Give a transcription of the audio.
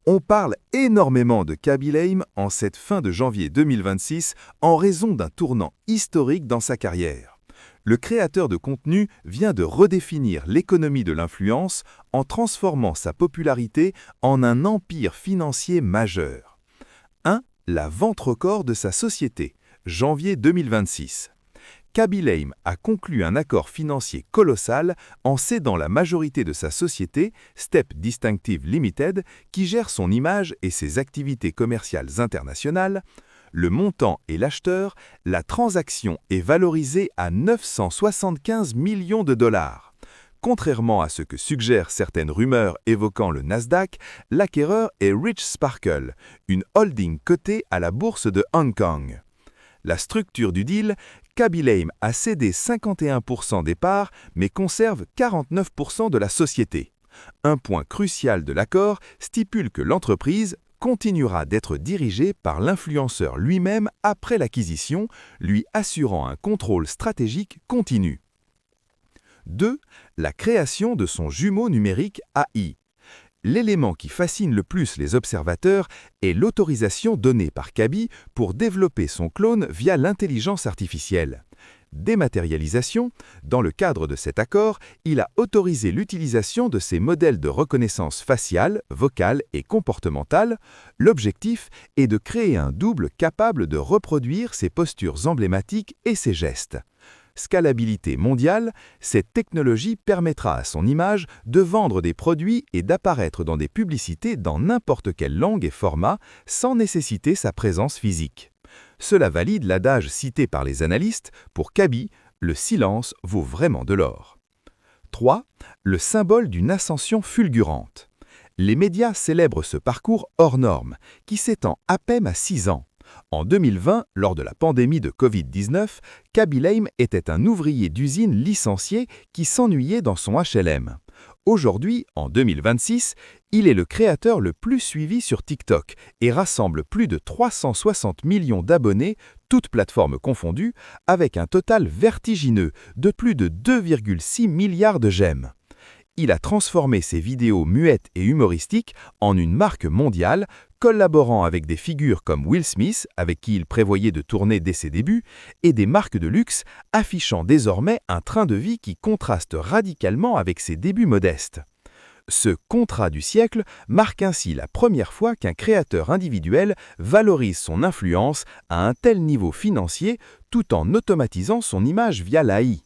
On parle énormément de Khaby Lame en cette fin de janvier 2026 en raison d'un tournant historique dans sa carrière. Le créateur de contenu vient de redéfinir l'économie de l'influence en transformant sa popularité en un empire financier majeur. 1. La vente record de sa société, janvier 2026. Khaby Lame a conclu un accord financier colossal en cédant la majorité de sa société, Step Distinctive Limited, qui gère son image et ses activités commerciales internationales. Le montant et l'acheteur, la transaction est valorisée à 975 millions de dollars. Contrairement à ce que suggèrent certaines rumeurs évoquant le Nasdaq, l'acquéreur est Rich Sparkle, une holding cotée à la bourse de Hong Kong. La structure du deal, Khaby Lame a cédé 51% des parts mais conserve 49% de la société. Un point crucial de l'accord stipule que l'entreprise continuera d'être dirigée par l'influenceur lui-même après l'acquisition, lui assurant un contrôle stratégique continu. 2. La création de son jumeau numérique AI. L'élément qui fascine le plus les observateurs est l'autorisation donnée par Khaby pour développer son clone via l'intelligence artificielle. Dématérialisation, dans le cadre de cet accord, il a autorisé l'utilisation de ses modèles de reconnaissance faciale, vocale et comportementale. L'objectif est de créer un double capable de reproduire ses postures emblématiques et ses gestes. Scalabilité mondiale, cette technologie permettra à son image de vendre des produits et d'apparaître dans des publicités dans n'importe quelle langue et format sans nécessiter sa présence physique. Cela valide l'adage cité par les analystes, pour Khaby, le silence vaut vraiment de l'or. 3. Le symbole d'une ascension fulgurante. Les médias célèbrent ce parcours hors norme, qui s'étend à peine à 6 ans. En 2020, lors de la pandémie de Covid-19, Khaby Lame était un ouvrier d'usine licencié qui s'ennuyait dans son HLM. Aujourd'hui, en 2026, il est le créateur le plus suivi sur TikTok et rassemble plus de 360 millions d'abonnés, toutes plateformes confondues, avec un total vertigineux de plus de 2,6 milliards de j'aime. Il a transformé ses vidéos muettes et humoristiques en une marque mondiale, collaborant avec des figures comme Will Smith, avec qui il prévoyait de tourner dès ses débuts, et des marques de luxe, affichant désormais un train de vie qui contraste radicalement avec ses débuts modestes. Ce contrat du siècle marque ainsi la première fois qu'un créateur individuel valorise son influence à un tel niveau financier tout en automatisant son image via l'AI.